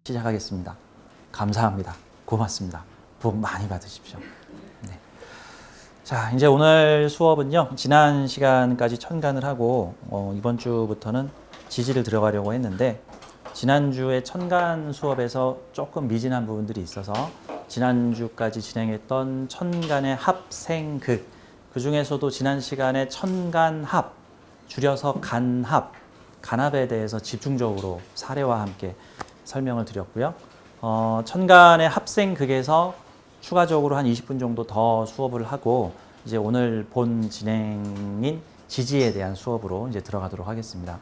시작하겠습니다. 감사합니다. 고맙습니다. 복 많이 받으십시오. 네. 자, 이제 오늘 수업은요, 지난 시간까지 천간을 하고, 이번 주부터는 지지를 들어가려고 했는데, 지난주에 천간 수업에서 조금 미진한 부분들이 있어서, 지난주까지 진행했던 천간의 합생극, 그 중에서도 지난 시간에 천간합, 줄여서 간합, 간합에 대해서 집중적으로 사례와 함께 설명을 드렸고요. 천간의 합생극에서 추가적으로 한 20분 정도 더 수업을 하고 이제 오늘 본 진행인 지지에 대한 수업으로 이제 들어가도록 하겠습니다.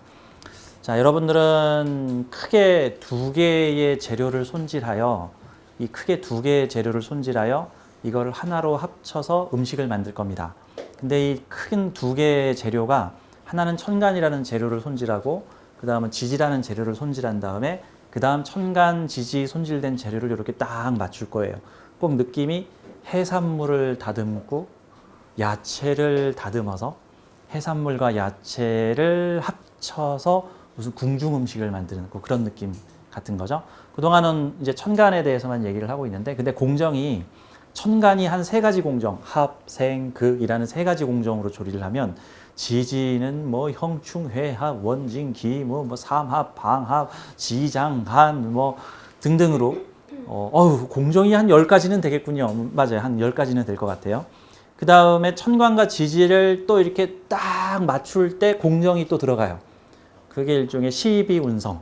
자, 여러분들은 크게 두 개의 재료를 손질하여 이 크게 두 개의 재료를 손질하여 이걸 하나로 합쳐서 음식을 만들 겁니다. 근데 이 큰 두 개의 재료가 하나는 천간이라는 재료를 손질하고 그 다음은 지지라는 재료를 손질한 다음에 그 다음 천간, 지지 손질된 재료를 이렇게 딱 맞출 거예요. 꼭 느낌이 해산물을 다듬고 야채를 다듬어서 해산물과 야채를 합쳐서 무슨 궁중 음식을 만드는 그런 느낌 같은 거죠. 그동안은 이제 천간에 대해서만 얘기를 하고 있는데 근데 공정이 천간이 한 세 가지 공정, 합, 생, 극이라는 세 가지 공정으로 조리를 하면 지지는 뭐 형충, 회합, 원진, 기, 뭐 삼합, 방합, 지장, 간, 뭐 등등으로 공정이 한 10가지는 되겠군요. 맞아요. 한 10가지는 될 것 같아요. 그 다음에 천간과 지지를 또 이렇게 딱 맞출 때 공정이 또 들어가요. 그게 일종의 시비운성,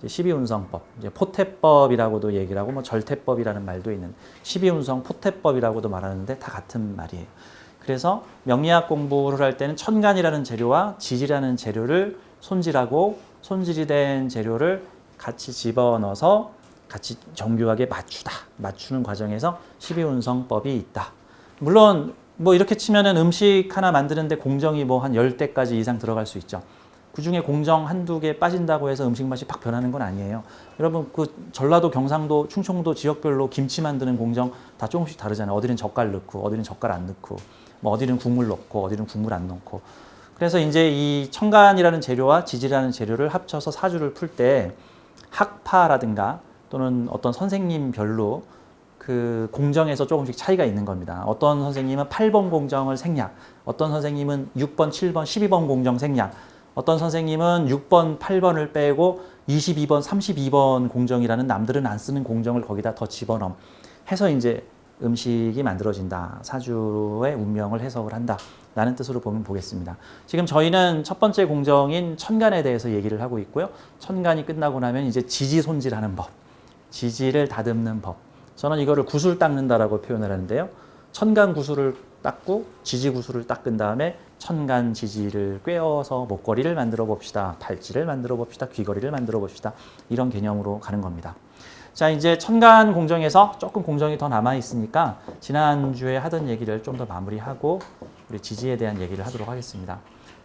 시비운성법, 이제 포태법이라고도 얘기를 하고 뭐 절태법이라는 말도 있는 시비운성 포태법이라고도 말하는데 다 같은 말이에요. 그래서 명리학 공부를 할 때는 천간이라는 재료와 지지라는 재료를 손질하고 손질이 된 재료를 같이 집어넣어서 같이 정교하게 맞추는 과정에서 시비운성법이 있다. 물론 뭐 이렇게 치면은 음식 하나 만드는데 공정이 뭐 한 10대까지 이상 들어갈 수 있죠. 그 중에 공정 한두 개 빠진다고 해서 음식 맛이 팍 변하는 건 아니에요. 여러분 그 전라도, 경상도, 충청도 지역별로 김치 만드는 공정 다 조금씩 다르잖아요. 어디는 젓갈 넣고 어디는 젓갈 안 넣고 뭐 어디는 국물 넣고 어디는 국물 안 넣고. 그래서 이제 이 천간이라는 재료와 지지라는 재료를 합쳐서 사주를 풀 때 학파라든가 또는 어떤 선생님별로 그 공정에서 조금씩 차이가 있는 겁니다. 어떤 선생님은 8번 공정을 생략, 어떤 선생님은 6번, 7번, 12번 공정 생략, 어떤 선생님은 6번, 8번을 빼고 22번, 32번 공정이라는 남들은 안 쓰는 공정을 거기다 더 집어넣어 해서 이제 음식이 만들어진다. 사주의 운명을 해석을 한다. 라는 뜻으로 보면 보겠습니다. 지금 저희는 첫 번째 공정인 천간에 대해서 얘기를 하고 있고요. 천간이 끝나고 나면 이제 지지 손질하는 법, 지지를 다듬는 법. 저는 이거를 구술 닦는다라고 표현을 하는데요. 천간 구술을 닦고 지지 구술을 닦은 다음에 천간 지지를 꿰어서 목걸이를 만들어 봅시다. 팔찌를 만들어 봅시다. 귀걸이를 만들어 봅시다. 이런 개념으로 가는 겁니다. 자, 이제 천간 공정에서 조금 공정이 더 남아 있으니까 지난주에 하던 얘기를 좀 더 마무리하고 우리 지지에 대한 얘기를 하도록 하겠습니다.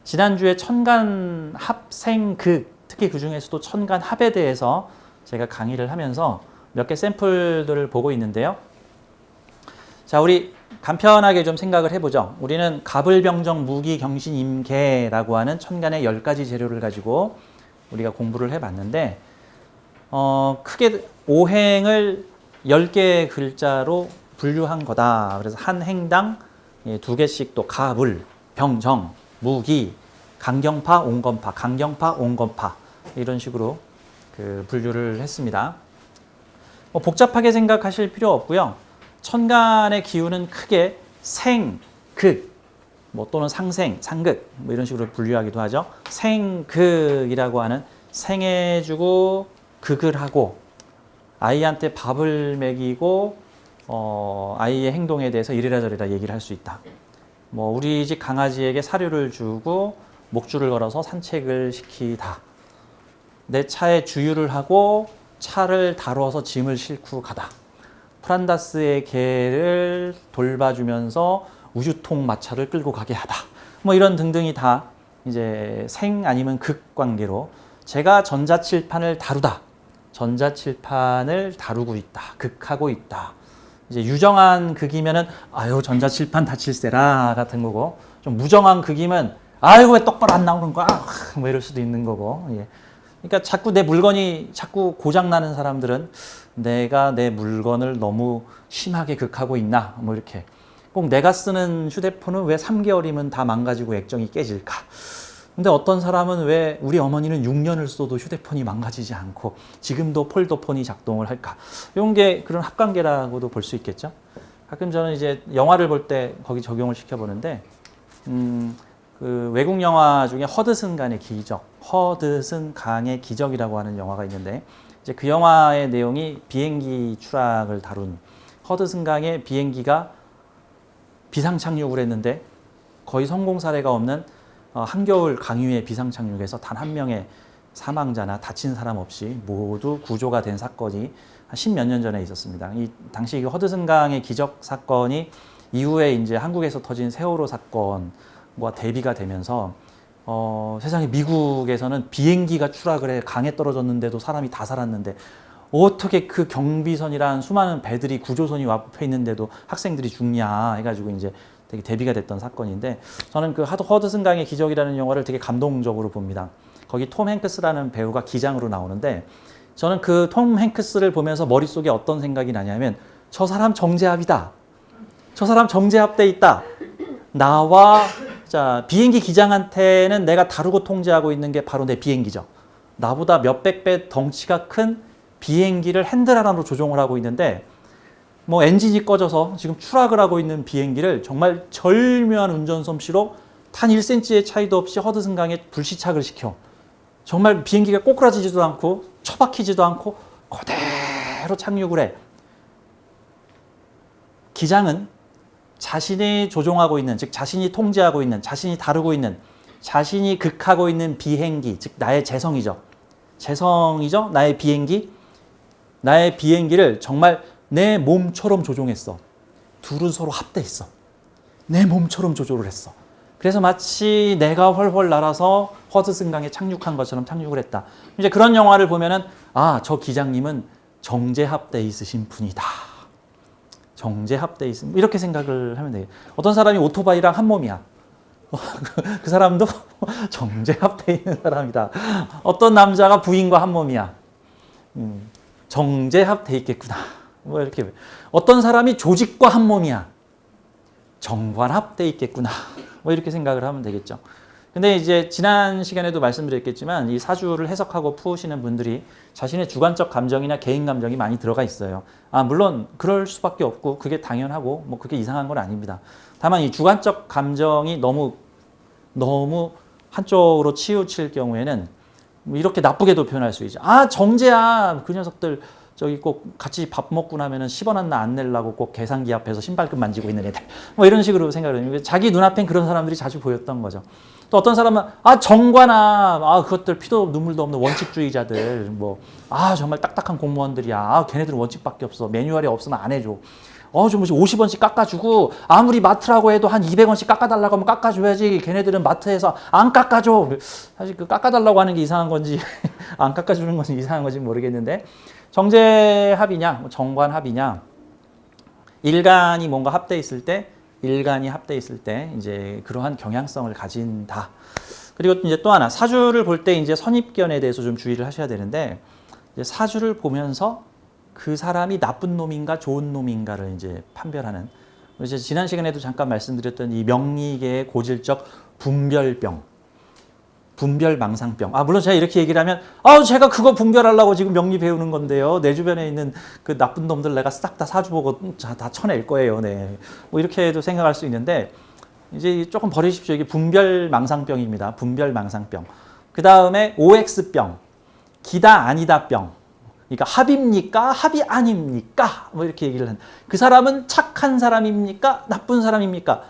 지난주에 천간 합생극, 특히 그 중에서도 천간 합에 대해서 제가 강의를 하면서 몇 개 샘플들을 보고 있는데요. 자, 우리 간편하게 좀 생각을 해보죠. 우리는 갑을병정, 무기, 경신, 임계라고 하는 천간의 10가지 재료를 가지고 우리가 공부를 해봤는데 크게 오행을 10개의 글자로 분류한 거다. 그래서 한 행당 2개씩 또 갑을, 병정, 무기, 강경파, 온건파, 강경파, 온건파 이런 식으로 그 분류를 했습니다. 복잡하게 생각하실 필요 없고요. 천간의 기운은 크게 생, 극, 또는 상생, 상극 이런 식으로 분류하기도 하죠. 생극이라고 하는 생해주고 극을 하고 아이한테 밥을 먹이고 아이의 행동에 대해서 이래라 저래라 얘기를 할 수 있다. 우리 집 강아지에게 사료를 주고 목줄을 걸어서 산책을 시키다. 내 차에 주유를 하고 차를 다뤄서 짐을 싣고 가다. 프란다스의 개를 돌봐주면서 우유통 마차를 끌고 가게 하다. 이런 등등이 다 이제 생 아니면 극 관계로 제가 전자칠판을 다루다. 전자칠판을 다루고 있다. 극하고 있다. 이제 유정한 극이면은 아유 전자칠판 다칠세라 같은 거고, 좀 무정한 극이면 아이고 왜 똑바로 안 나오는 거야 뭐 이럴 수도 있는 거고. 예. 그러니까 자꾸 내 물건이 자꾸 고장 나는 사람들은 내가 내 물건을 너무 심하게 극하고 있나 뭐 이렇게. 꼭 내가 쓰는 휴대폰은 왜 3개월이면 다 망가지고 액정이 깨질까? 근데 어떤 사람은 왜 우리 어머니는 6년을 써도 휴대폰이 망가지지 않고 지금도 폴더폰이 작동을 할까? 이런 게 그런 합관계라고도 볼 수 있겠죠. 가끔 저는 이제 영화를 볼 때 거기 적용을 시켜보는데, 그 외국 영화 중에 허드슨 강의 기적, 허드슨 강의 기적이라고 하는 영화가 있는데, 이제 그 영화의 내용이 비행기 추락을 다룬, 허드슨 강의 비행기가 비상 착륙을 했는데 거의 성공 사례가 없는 한겨울 강유의 비상 착륙에서 단 한 명의 사망자나 다친 사람 없이 모두 구조가 된 사건이 한 10몇 년 전에 있었습니다. 이 당시 그 허드슨 강의 기적 사건이 이후에 이제 한국에서 터진 세월호 사건과 대비가 되면서 세상에 미국에서는 비행기가 추락을 해 강에 떨어졌는데도 사람이 다 살았는데 어떻게 그 경비선이란 수많은 배들이 구조선이 앞에 있는데도 학생들이 죽냐 해가지고 이제 되게 대비가 됐던 사건인데, 저는 그 허드슨 강의 기적이라는 영화를 되게 감동적으로 봅니다. 거기 톰 행크스라는 배우가 기장으로 나오는데, 저는 그 톰 행크스를 보면서 머릿속에 어떤 생각이 나냐면, 저 사람 정제합이다. 저 사람 정제합돼 있다. 나와 자 비행기 기장한테는 내가 다루고 통제하고 있는 게 바로 내 비행기죠. 나보다 몇백 배 덩치가 큰 비행기를 핸들 하나로 조종을 하고 있는데, 뭐 엔진이 꺼져서 지금 추락을 하고 있는 비행기를 정말 절묘한 운전 솜씨로 단 1cm의 차이도 없이 허드슨 강에 불시착을 시켜 정말 비행기가 꼬꾸라지지도 않고 처박히지도 않고 그대로 착륙을 해. 기장은 자신이 조종하고 있는, 즉 자신이 통제하고 있는, 자신이 다루고 있는, 자신이 극하고 있는 비행기, 즉 나의 재성이죠. 재성이죠. 나의 비행기. 나의 비행기를 정말 내 몸처럼 조종했어. 둘은 서로 합대했어. 내 몸처럼 조종을 했어. 그래서 마치 내가 훨훨 날아서 허드슨 강에 착륙한 것처럼 착륙을 했다. 이제 그런 영화를 보면은 저 기장님은 정제합돼 있으신 분이다. 정제합돼 있음 이렇게 생각을 하면 돼요. 어떤 사람이 오토바이랑 한 몸이야. 그 사람도 정제합돼 있는 사람이다. 어떤 남자가 부인과 한 몸이야. 정제합돼 있겠구나. 뭐 이렇게. 어떤 사람이 조직과 한 몸이야. 정관합돼 있겠구나. 뭐 이렇게 생각을 하면 되겠죠. 근데 이제 지난 시간에도 말씀드렸겠지만 이 사주를 해석하고 푸시는 분들이 자신의 주관적 감정이나 개인 감정이 많이 들어가 있어요. 물론 그럴 수밖에 없고 그게 당연하고 뭐 그게 이상한 건 아닙니다. 다만 이 주관적 감정이 너무 한쪽으로 치우칠 경우에는 이렇게 나쁘게도 표현할 수 있죠. 정제야. 그 녀석들 저기 꼭 같이 밥 먹고 나면은 10원 하나 안 내려고 꼭 계산기 앞에서 신발끈 만지고 있는 애들. 뭐 이런 식으로 생각을 해요. 자기 눈앞엔 그런 사람들이 자주 보였던 거죠. 또 어떤 사람은 정관아. 그것들 피도 눈물도 없는 원칙주의자들. 정말 딱딱한 공무원들이야. 걔네들은 원칙밖에 없어. 매뉴얼이 없으면 안 해줘. 좀 50원씩 깎아주고 아무리 마트라고 해도 한 200원씩 깎아달라고 하면 깎아줘야지. 걔네들은 마트에서 안 깎아줘. 사실 그 깎아달라고 하는 게 이상한 건지 안 깎아주는 건지 이상한 건지 모르겠는데, 정제합이냐 정관합이냐, 일간이 뭔가 합돼 있을 때, 일간이 합돼 있을 때 이제 그러한 경향성을 가진다. 그리고 이제 또 하나, 사주를 볼 때 이제 선입견에 대해서 좀 주의를 하셔야 되는데, 이제 사주를 보면서 그 사람이 나쁜 놈인가 좋은 놈인가를 이제 판별하는, 이제 지난 시간에도 잠깐 말씀드렸던 이 명리계의 고질적 분별병, 분별망상병. 물론 제가 이렇게 얘기를 하면 제가 그거 분별하려고 지금 명리 배우는 건데요. 내 주변에 있는 그 나쁜 놈들 내가 싹 다 사주 보고 다 쳐낼 거예요. 네. 뭐 이렇게도 생각할 수 있는데, 이제 조금 버리십시오. 이게 분별망상병입니다. 분별망상병. 그 다음에 OX병, 기다 아니다병. 그러니까 합입니까? 합이 아닙니까? 뭐 이렇게 얘기를 하는. 그 사람은 착한 사람입니까? 나쁜 사람입니까?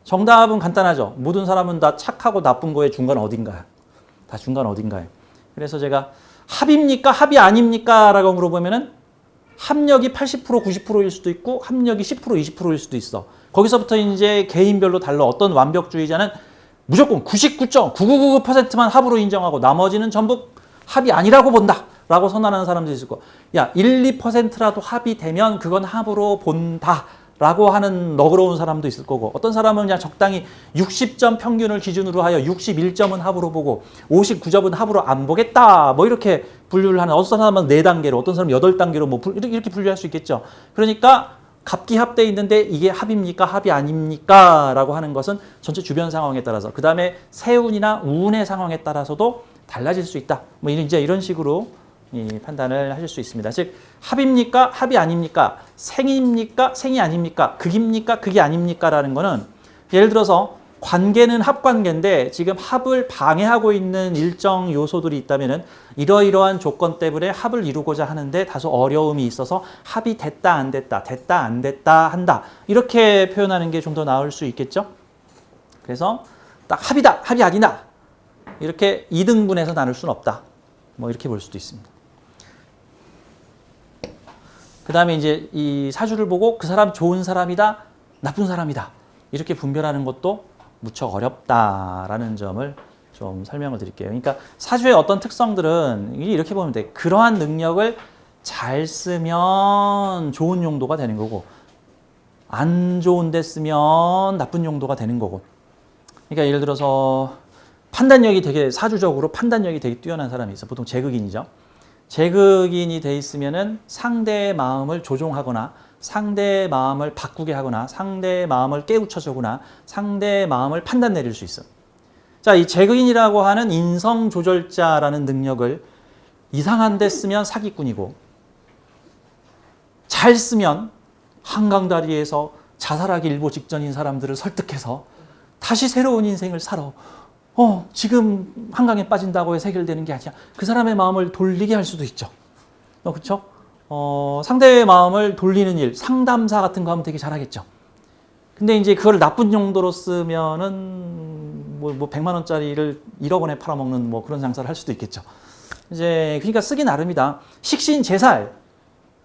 정답은 간단하죠. 모든 사람은 다 착하고 나쁜 거의 중간 어딘가요? 다 중간 어딘가요? 그래서 제가 합입니까? 합이 아닙니까? 라고 물어보면은 합력이 80% 90%일 수도 있고 합력이 10% 20%일 수도 있어. 거기서부터 이제 개인별로 달라. 어떤 완벽주의자는 무조건 99.9999%만 합으로 인정하고 나머지는 전부 합이 아니라고 본다. 라고 선언하는 사람도 있을 거고, 야, 1, 2%라도 합이 되면 그건 합으로 본다. 라고 하는 너그러운 사람도 있을 거고, 어떤 사람은 그냥 적당히 60점 평균을 기준으로 하여 61점은 합으로 보고 59점은 합으로 안 보겠다. 뭐 이렇게 분류를 하는, 어떤 사람은 4단계로, 어떤 사람은 8단계로 뭐 이렇게 분류할 수 있겠죠. 그러니까 갑기합돼 있는데 이게 합입니까? 합이 아닙니까? 라고 하는 것은 전체 주변 상황에 따라서, 그 다음에 세운이나 우운의 상황에 따라서도 달라질 수 있다. 뭐 이제 이런 식으로 판단을 하실 수 있습니다. 즉, 합입니까? 합이 아닙니까? 생입니까? 생이 아닙니까? 극입니까? 극이 아닙니까? 라는 거는, 예를 들어서 관계는 합관계인데 지금 합을 방해하고 있는 일정 요소들이 있다면은 이러이러한 조건 때문에 합을 이루고자 하는데 다소 어려움이 있어서 합이 됐다 안 됐다, 됐다 안 됐다 한다. 이렇게 표현하는 게 좀 더 나을 수 있겠죠? 그래서 딱 합이다, 합이 아니다. 이렇게 2등분해서 나눌 수는 없다. 뭐 이렇게 볼 수도 있습니다. 그 다음에 이제 이 사주를 보고 그 사람 좋은 사람이다, 나쁜 사람이다. 이렇게 분별하는 것도 무척 어렵다라는 점을 좀 설명을 드릴게요. 그러니까 사주의 어떤 특성들은 이렇게 보면 돼. 그러한 능력을 잘 쓰면 좋은 용도가 되는 거고, 안 좋은 데 쓰면 나쁜 용도가 되는 거고. 그러니까 예를 들어서 판단력이 되게, 사주적으로 판단력이 되게 뛰어난 사람이 있어. 보통 제극인이죠. 제극인이 돼 있으면은 상대의 마음을 조종하거나 상대의 마음을 바꾸게 하거나 상대의 마음을 깨우쳐주거나 상대의 마음을 판단 내릴 수 있어. 자, 이 제극인이라고 하는 인성 조절자라는 능력을 이상한 데 쓰면 사기꾼이고, 잘 쓰면 한강다리에서 자살하기 일보 직전인 사람들을 설득해서 다시 새로운 인생을 살아. 지금 한강에 빠진다고 해서 해결되는 게 아니야. 그 사람의 마음을 돌리게 할 수도 있죠. 그렇죠? 상대의 마음을 돌리는 일, 상담사 같은 거 하면 되게 잘하겠죠. 근데 이제 그걸 나쁜 용도로 쓰면은 뭐 100만 원짜리를 1억 원에 팔아먹는 뭐 그런 장사를 할 수도 있겠죠. 이제 그러니까 쓰기 나름이다. 식신제살,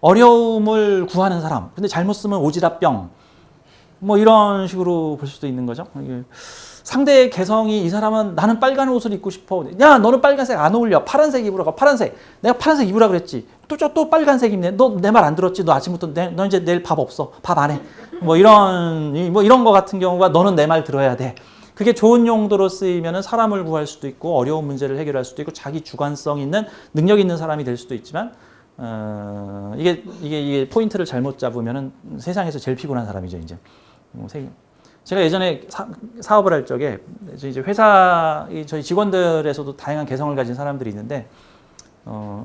어려움을 구하는 사람. 근데 잘못 쓰면 오지랖병. 뭐 이런 식으로 볼 수도 있는 거죠. 상대의 개성이, 이 사람은 나는 빨간 옷을 입고 싶어. 야, 너는 빨간색 안 어울려. 파란색 입으라고. 파란색. 내가 파란색 입으라 그랬지. 또 빨간색 입네. 너 내 말 안 들었지. 너 아침부터 너 이제 내일 밥 없어. 밥 안 해. 뭐 이런 거 같은 경우가 너는 내 말 들어야 돼. 그게 좋은 용도로 쓰이면은 사람을 구할 수도 있고 어려운 문제를 해결할 수도 있고 자기 주관성 있는 능력 있는 사람이 될 수도 있지만, 이게 포인트를 잘못 잡으면은 세상에서 제일 피곤한 사람이죠, 이제. 제가 예전에 사업을 할 적에 이제 회사, 저희 직원들에서도 다양한 개성을 가진 사람들이 있는데,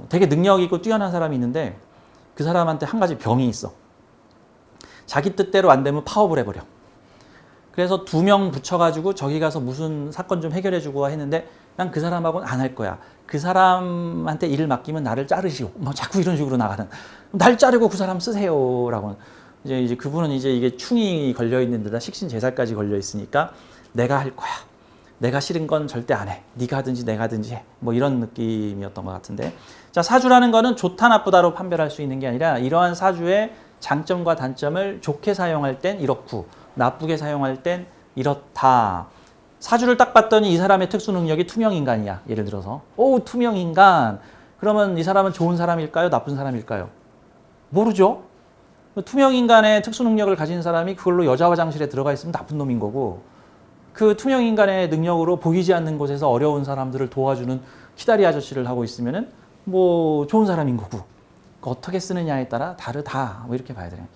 되게 능력 있고 뛰어난 사람이 있는데 그 사람한테 한 가지 병이 있어. 자기 뜻대로 안 되면 파업을 해버려. 그래서 2명 붙여가지고 저기 가서 무슨 사건 좀 해결해주고 했는데 난 그 사람하고는 안 할 거야. 그 사람한테 일을 맡기면 나를 자르시오. 뭐 자꾸 이런 식으로 나가는. 날 자르고 그 사람 쓰세요라고. 이제 그분은 이제 이게 충이 걸려 있는 데다 식신제살까지 걸려 있으니까 내가 할 거야. 내가 싫은 건 절대 안 해. 네가 하든지 내가 하든지 해. 뭐 이런 느낌이었던 것 같은데. 자, 사주라는 거는 좋다 나쁘다로 판별할 수 있는 게 아니라 이러한 사주의 장점과 단점을 좋게 사용할 땐 이렇고 나쁘게 사용할 땐 이렇다. 사주를 딱 봤더니 이 사람의 특수 능력이 투명인간이야. 예를 들어서 투명인간. 그러면 이 사람은 좋은 사람일까요? 나쁜 사람일까요? 모르죠. 투명인간의 특수 능력을 가진 사람이 그걸로 여자 화장실에 들어가 있으면 나쁜 놈인 거고, 그 투명인간의 능력으로 보이지 않는 곳에서 어려운 사람들을 도와주는 키다리 아저씨를 하고 있으면은 뭐 좋은 사람인 거고, 어떻게 쓰느냐에 따라 다르다. 뭐 이렇게 봐야 돼요.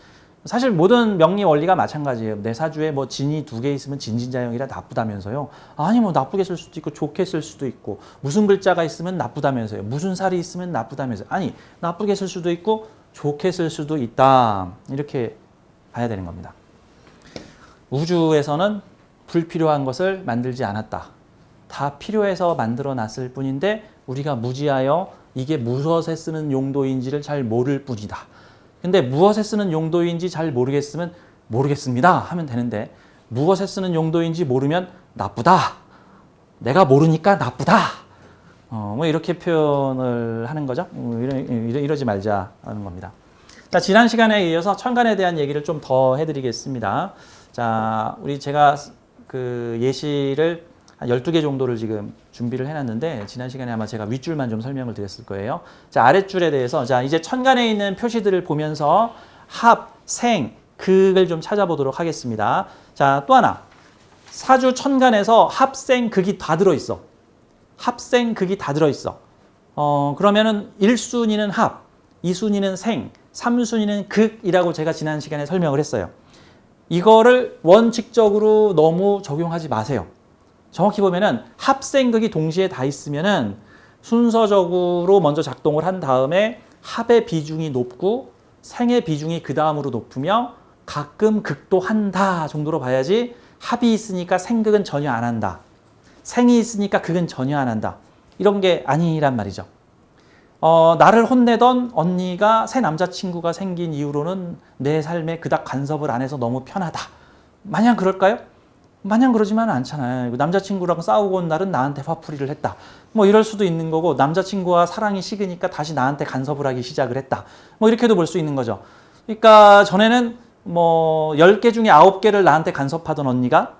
사실 모든 명리 원리가 마찬가지예요. 내 사주에 뭐 진이 2개 있으면 진진자형이라 나쁘다면서요. 아니 뭐 나쁘게 쓸 수도 있고 좋게 쓸 수도 있고, 무슨 글자가 있으면 나쁘다면서요. 무슨 살이 있으면 나쁘다면서요. 아니, 나쁘게 쓸 수도 있고 좋게 쓸 수도 있다. 이렇게 봐야 되는 겁니다. 우주에서는 불필요한 것을 만들지 않았다. 다 필요해서 만들어 놨을 뿐인데 우리가 무지하여 이게 무엇에 쓰는 용도인지를 잘 모를 뿐이다. 근데 무엇에 쓰는 용도인지 잘 모르겠으면 모르겠습니다 하면 되는데, 무엇에 쓰는 용도인지 모르면 나쁘다. 내가 모르니까 나쁘다. 뭐 이렇게 표현을 하는 거죠. 이러지 말자 하는 겁니다. 자, 지난 시간에 이어서 천간에 대한 얘기를 좀 더 해드리겠습니다. 자, 제가 그 예시를 한 12개 정도를 지금 준비를 해놨는데 지난 시간에 아마 제가 윗줄만 좀 설명을 드렸을 거예요. 자, 아랫줄에 대해서 자, 이제 천간에 있는 표시들을 보면서 합, 생, 극을 좀 찾아보도록 하겠습니다. 자, 또 하나. 사주 천간에서 합, 생, 극이 다 들어있어. 합, 생, 극이 다 들어있어. 그러면은 1순위는 합, 2순위는 생, 3순위는 극이라고 제가 지난 시간에 설명을 했어요. 이거를 원칙적으로 너무 적용하지 마세요. 정확히 보면은 합생극이 동시에 다 있으면은 순서적으로 먼저 작동을 한 다음에 합의 비중이 높고 생의 비중이 그 다음으로 높으며 가끔 극도 한다 정도로 봐야지 합이 있으니까 생극은 전혀 안 한다. 생이 있으니까 극은 전혀 안 한다. 이런 게 아니란 말이죠. 나를 혼내던 언니가 새 남자친구가 생긴 이후로는 내 삶에 그닥 간섭을 안 해서 너무 편하다. 마냥 그럴까요? 마냥 그러지만은 않잖아요. 남자친구랑 싸우고 온 날은 나한테 화풀이를 했다. 뭐 이럴 수도 있는 거고 남자친구와 사랑이 식으니까 다시 나한테 간섭을 하기 시작을 했다. 뭐 이렇게도 볼 수 있는 거죠. 그러니까 전에는 뭐 10개 중에 9개를 나한테 간섭하던 언니가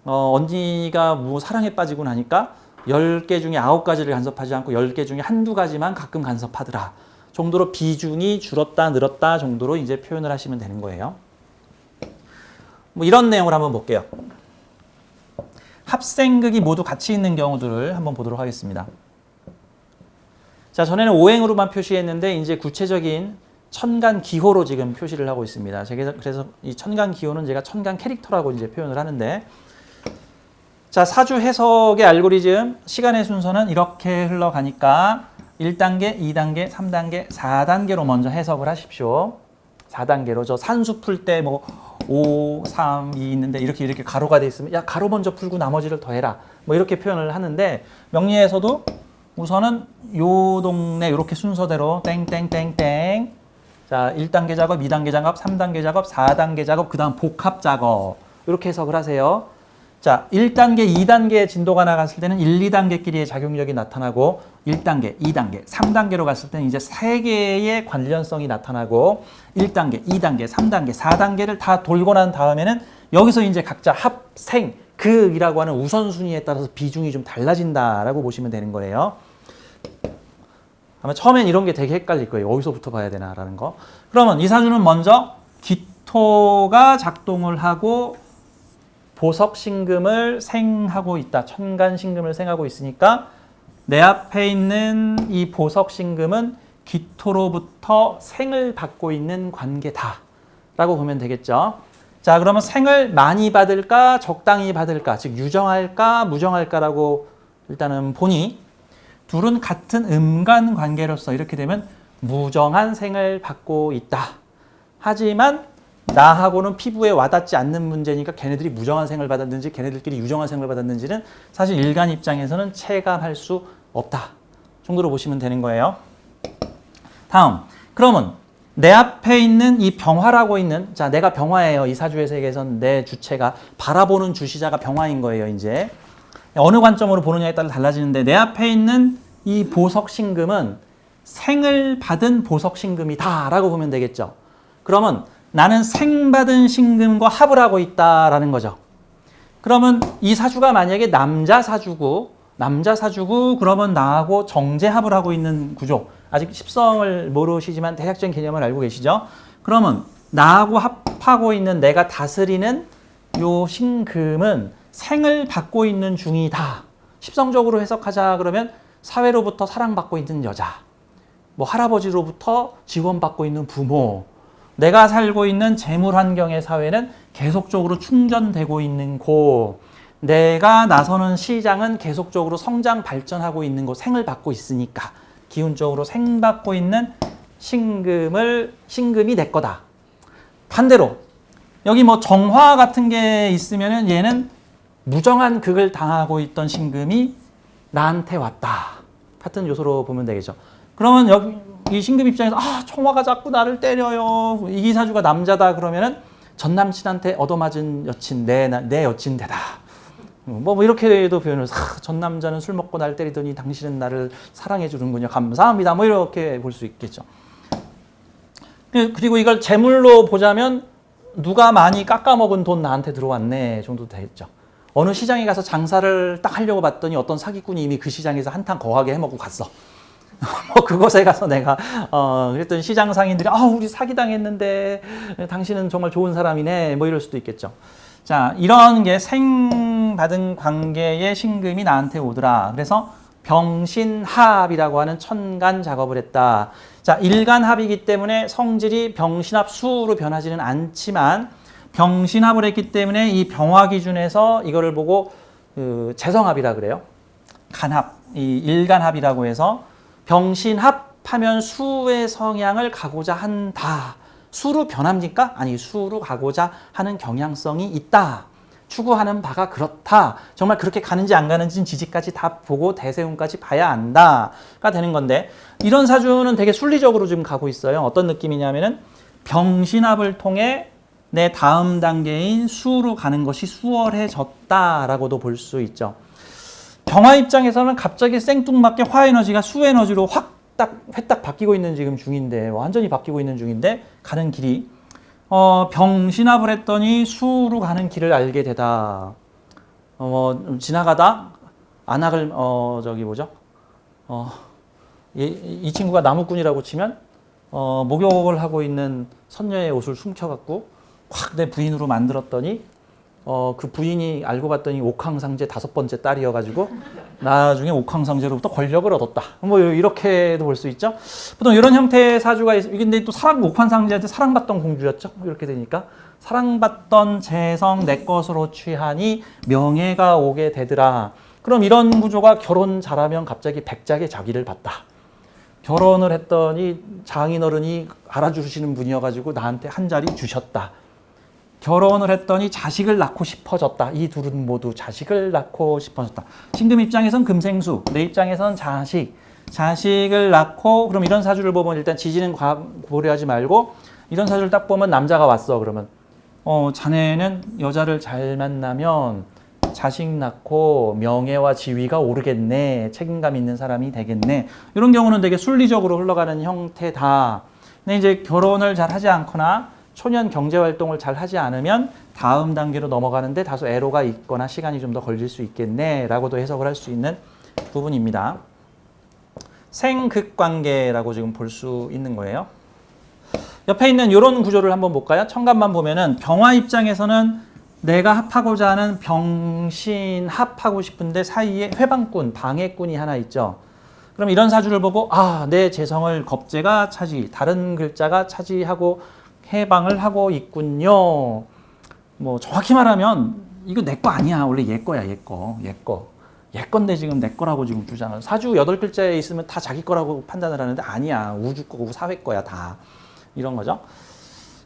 언니가 뭐 사랑에 빠지고 나니까 10개 중에 9가지를 간섭하지 않고 10개 중에 한두 가지만 가끔 간섭하더라. 정도로 비중이 줄었다 늘었다 정도로 이제 표현을 하시면 되는 거예요. 뭐 이런 내용을 한번 볼게요. 합생극이 모두 같이 있는 경우들을 한번 보도록 하겠습니다. 자, 전에는 오행으로만 표시했는데 이제 구체적인 천간 기호로 지금 표시를 하고 있습니다. 그래서 이 천간 기호는 제가 천간 캐릭터라고 이제 표현을 하는데, 자, 사주 해석의 알고리즘 시간의 순서는 이렇게 흘러가니까 1단계, 2단계, 3단계, 4단계로 먼저 해석을 하십시오. 4단계로 저 산수 풀 때 뭐 5, 3, 2 있는데 이렇게 가로가 돼 있으면 야, 가로 먼저 풀고 나머지를 더해라. 뭐 이렇게 표현을 하는데 명리에서도 우선은 요 동네 이렇게 순서대로 땡땡땡땡. 자, 1단계 작업, 2단계 작업, 3단계 작업, 4단계 작업, 그다음 복합 작업. 이렇게 해석을 하세요. 자, 1단계, 2단계 진도가 나갔을 때는 1, 2단계끼리의 작용력이 나타나고 1단계, 2단계, 3단계로 갔을 때는 이제 3개의 관련성이 나타나고 1단계, 2단계, 3단계, 4단계를 다 돌고 난 다음에는 여기서 이제 각자 합, 생, 극이라고 하는 우선순위에 따라서 비중이 좀 달라진다라고 보시면 되는 거예요. 아마 처음엔 이런 게 되게 헷갈릴 거예요. 어디서부터 봐야 되나라는 거. 그러면 이 사주는 먼저 기토가 작동을 하고 보석신금을 생하고 있다. 천간신금을 생하고 있으니까 내 앞에 있는 이 보석신금은 기토로부터 생을 받고 있는 관계다 라고 보면 되겠죠. 자, 그러면 생을 많이 받을까 적당히 받을까, 즉 유정할까 무정할까라고 일단은 보니 둘은 같은 음간 관계로서 이렇게 되면 무정한 생을 받고 있다. 하지만 나하고는 피부에 와닿지 않는 문제니까 걔네들이 무정한 생을 받았는지 걔네들끼리 유정한 생을 받았는지는 사실 일간 입장에서는 체감할 수 없다 정도로 보시면 되는 거예요. 다음, 그러면 내 앞에 있는 이 병화라고 있는, 자, 내가 병화예요. 이 사주의 세계에선 내 주체가 바라보는 주시자가 병화인 거예요. 이제 어느 관점으로 보느냐에 따라 달라지는데 내 앞에 있는 이 보석신금은 생을 받은 보석신금이다 라고 보면 되겠죠. 그러면 나는 생받은 신금과 합을 하고 있다라는 거죠. 그러면 이 사주가 만약에 남자 사주고 그러면 나하고 정제합을 하고 있는 구조. 아직 십성을 모르시지만 대략적인 개념을 알고 계시죠? 그러면 나하고 합하고 있는 내가 다스리는 요 신금은 생을 받고 있는 중이다. 십성적으로 해석하자 그러면 사회로부터 사랑받고 있는 여자, 뭐 할아버지로부터 지원받고 있는 부모, 내가 살고 있는 재물 환경의 사회는 계속적으로 충전되고 있는 곳, 내가 나서는 시장은 계속적으로 성장 발전하고 있는 곳, 생을 받고 있으니까 기운적으로 생받고 있는 신금이 내 거다. 반대로 여기 뭐 정화 같은 게 있으면은 얘는 무정한 극을 당하고 있던 신금이 나한테 왔다. 같은 요소로 보면 되겠죠. 그러면 여기 이 신금 입장에서 청화가 자꾸 나를 때려요. 이 사주가 남자다 그러면은 전 남친한테 얻어맞은 여친 내 여친 되다. 뭐 이렇게도 표현을 전 남자는 술 먹고 날 때리더니 당신은 나를 사랑해 주는군요. 감사합니다. 뭐 이렇게 볼 수 있겠죠. 그리고 이걸 재물로 보자면 누가 많이 깎아먹은 돈 나한테 들어왔네 정도 되겠죠. 어느 시장에 가서 장사를 딱 하려고 봤더니 어떤 사기꾼이 이미 그 시장에서 한탕 거하게 해먹고 갔어. 그곳에 가서 내가 그랬더니 시장 상인들이 우리 사기당했는데 당신은 정말 좋은 사람이네 뭐 이럴 수도 있겠죠. 자, 이런 게 생받은 관계의 신금이 나한테 오더라. 그래서 병신합이라고 하는 천간 작업을 했다. 자, 일간합이기 때문에 성질이 병신합 수로 변하지는 않지만 병신합을 했기 때문에 이 병화 기준에서 이거를 보고 재성합이라 그래요. 간합, 이 일간합이라고 해서 병신합하면 수의 성향을 가고자 한다. 수로 변합니까? 아니, 수로 가고자 하는 경향성이 있다. 추구하는 바가 그렇다. 정말 그렇게 가는지 안 가는지는 지지까지 다 보고 대세운까지 봐야 안다가 되는 건데, 이런 사주는 되게 순리적으로 지금 가고 있어요. 어떤 느낌이냐면은 병신합을 통해 내 다음 단계인 수로 가는 것이 수월해졌다라고도 볼 수 있죠. 병화 입장에서는 갑자기 생뚱맞게 화 에너지가 수 에너지로 회딱 바뀌고 있는 지금 중인데, 완전히 바뀌고 있는 중인데 가는 길이 병신합을 했더니 수로 가는 길을 알게 되다. 지나가다 안악을 이 친구가 나무꾼이라고 치면 목욕을 하고 있는 선녀의 옷을 숨겨갖고 확 내 부인으로 만들었더니 그 부인이 알고 봤더니 옥황상제 5번째 딸이어가지고 나중에 옥황상제로부터 권력을 얻었다. 뭐 이렇게도 볼 수 있죠. 보통 이런 형태의 사주가 근데 또 옥황상제한테 사랑받던 공주였죠. 이렇게 되니까 사랑받던 재성 내 것으로 취하니 명예가 오게 되더라. 그럼 이런 구조가 결혼 잘하면 갑자기 백작의 자기를 받다. 결혼을 했더니 장인어른이 알아주시는 분이어가지고 나한테 한 자리 주셨다. 결혼을 했더니 자식을 낳고 싶어졌다. 이 둘은 모두 자식을 낳고 싶어졌다. 신금 입장에선 금생수, 내 입장에선 자식을 낳고, 그럼 이런 사주를 보면 일단 지지는 고려하지 말고 이런 사주를 딱 보면 남자가 왔어. 그러면 자네는 여자를 잘 만나면 자식 낳고 명예와 지위가 오르겠네. 책임감 있는 사람이 되겠네. 이런 경우는 되게 순리적으로 흘러가는 형태다. 근데 이제 결혼을 잘 하지 않거나 초년 경제활동을 잘 하지 않으면 다음 단계로 넘어가는데 다소 애로가 있거나 시간이 좀 더 걸릴 수 있겠네 라고도 해석을 할 수 있는 부분입니다. 생극관계라고 지금 볼 수 있는 거예요. 옆에 있는 이런 구조를 한번 볼까요? 천간만 보면은 병화 입장에서는 내가 합하고자 하는 병신합하고 싶은데 사이에 회방꾼, 방해꾼이 하나 있죠. 그럼 이런 사주를 보고 내 재성을 겁재가 다른 글자가 차지하고 해방을 하고 있군요. 뭐 정확히 말하면 이거 내 거 아니야. 원래 얘 거야. 얘 건데 지금 내 거라고 지금 주잖아. 사주 8글자에 있으면 다 자기 거라고 판단을 하는데 아니야. 우주 거고 사회 거야 다. 이런 거죠.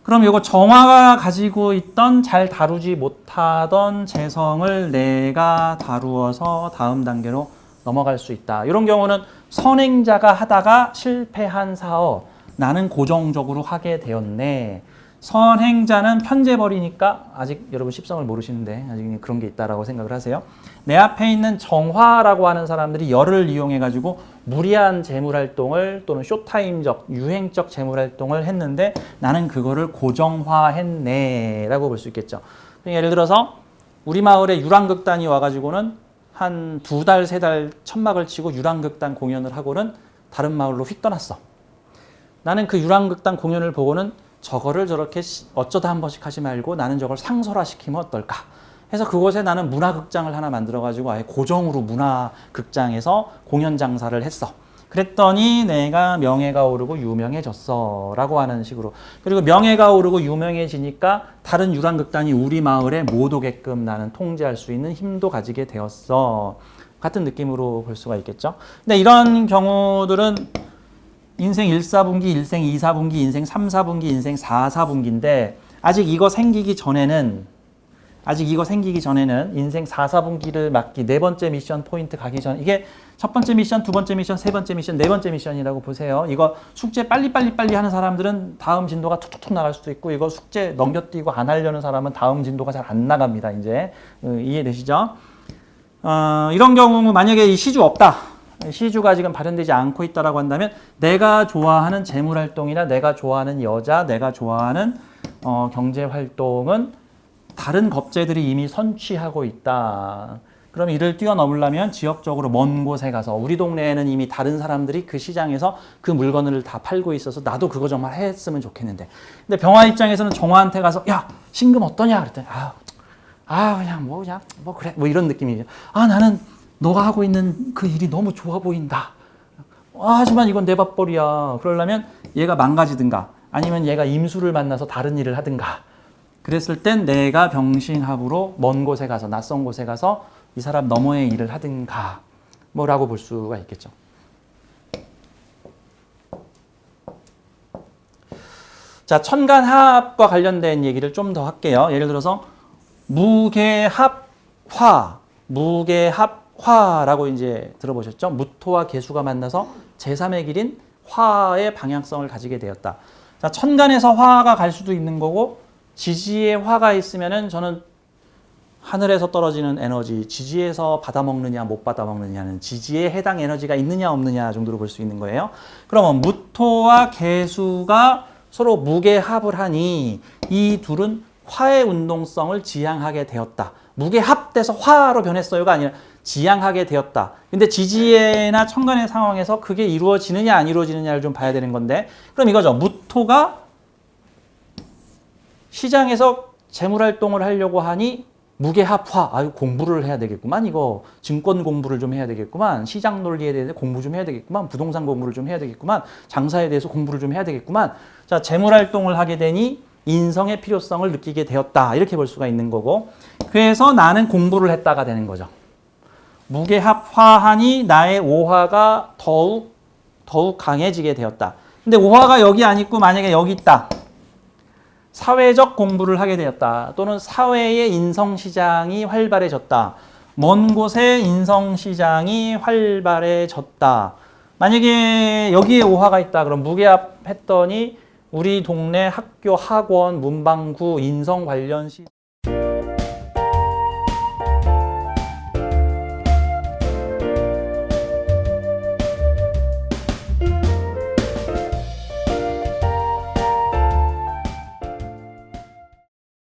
그럼 이거 정화가 가지고 있던 잘 다루지 못하던 재성을 내가 다루어서 다음 단계로 넘어갈 수 있다. 이런 경우는 선행자가 하다가 실패한 사업 나는 고정적으로 하게 되었네. 선행자는 편재벌이니까 아직 여러분 십성을 모르시는데 아직 그런 게 있다라고 생각을 하세요. 내 앞에 있는 정화라고 하는 사람들이 열을 이용해 가지고 무리한 재물활동을 또는 쇼타임적, 유행적 재물활동을 했는데 나는 그거를 고정화했네 라고 볼 수 있겠죠. 예를 들어서 우리 마을에 유랑극단이 와가지고는 한 2달, 3달 천막을 치고 유랑극단 공연을 하고는 다른 마을로 휙 떠났어. 나는 그 유랑극단 공연을 보고는 저거를 저렇게 어쩌다 한 번씩 하지 말고 나는 저걸 상설화시키면 어떨까 해서 그곳에 나는 문화극장을 하나 만들어가지고 아예 고정으로 문화극장에서 공연 장사를 했어. 그랬더니 내가 명예가 오르고 유명해졌어 라고 하는 식으로. 그리고 명예가 오르고 유명해지니까 다른 유랑극단이 우리 마을에 못 오게끔 나는 통제할 수 있는 힘도 가지게 되었어. 같은 느낌으로 볼 수가 있겠죠. 근데 이런 경우들은 인생 1, 4분기, 인생 2, 4분기, 인생 3, 4분기, 인생 4, 4분기인데 아직 이거 생기기 전에는 인생 4, 4분기를 맞기 네 번째 미션 포인트 가기 전 이게 첫 번째 미션, 두 번째 미션, 세 번째 미션, 네 번째 미션이라고 보세요. 이거 숙제 빨리 하는 사람들은 다음 진도가 툭툭툭 나갈 수도 있고 이거 숙제 넘겨뛰고 안 하려는 사람은 다음 진도가 잘 안 나갑니다. 이제 이해되시죠? 이런 경우 만약에 이 시주 없다. 시주가 지금 발현되지 않고 있다라고 한다면 내가 좋아하는 재물활동이나 내가 좋아하는 여자, 내가 좋아하는 경제활동은 다른 겁재들이 이미 선취하고 있다. 그럼 이를 뛰어넘으려면 지역적으로 먼 곳에 가서 우리 동네에는 이미 다른 사람들이 그 시장에서 그 물건을 다 팔고 있어서 나도 그거 정말 했으면 좋겠는데. 근데 병화 입장에서는 정화한테 가서 야, 신금 어떠냐 그랬더니 그냥 뭐 그래 뭐 이런 느낌이죠. 나는 너가 하고 있는 그 일이 너무 좋아 보인다. 하지만 이건 내 밥벌이야. 그러려면 얘가 망가지든가 아니면 얘가 임수를 만나서 다른 일을 하든가. 그랬을 땐 내가 병신합으로 먼 곳에 가서 낯선 곳에 가서 이 사람 너머의 일을 하든가 뭐라고 볼 수가 있겠죠. 자, 천간합과 관련된 얘기를 좀 더 할게요. 예를 들어서 무계합화라고 이제 들어보셨죠? 무토와 계수가 만나서 제3의 길인 화의 방향성을 가지게 되었다. 자, 천간에서 화가 갈 수도 있는 거고 지지에 화가 있으면은 저는 하늘에서 떨어지는 에너지, 지지에서 받아먹느냐 못 받아먹느냐는 지지에 해당 에너지가 있느냐 없느냐 정도로 볼 수 있는 거예요. 그러면 무토와 계수가 서로 무게합을 하니 이 둘은 화의 운동성을 지향하게 되었다. 무게합돼서 화로 변했어요가 아니라 지향하게 되었다. 근데 지지에나 천간의 상황에서 그게 이루어지느냐 안 이루어지느냐를 좀 봐야 되는 건데 그럼 이거죠. 무토가 시장에서 재물활동을 하려고 하니 무게합화, 공부를 해야 되겠구만. 이거 증권 공부를 좀 해야 되겠구만. 시장 논리에 대해서 공부 좀 해야 되겠구만. 부동산 공부를 좀 해야 되겠구만. 장사에 대해서 공부를 좀 해야 되겠구만. 자, 재물활동을 하게 되니 인성의 필요성을 느끼게 되었다. 이렇게 볼 수가 있는 거고. 그래서 나는 공부를 했다가 되는 거죠. 무게합화하니 나의 오화가 더욱 강해지게 되었다. 근데 오화가 여기 안 있고 만약에 여기 있다. 사회적 공부를 하게 되었다. 또는 사회의 인성시장이 활발해졌다. 먼 곳에 인성시장이 활발해졌다. 만약에 여기에 오화가 있다. 그럼 무게합 했더니 우리 동네 학교, 학원, 문방구, 인성 관련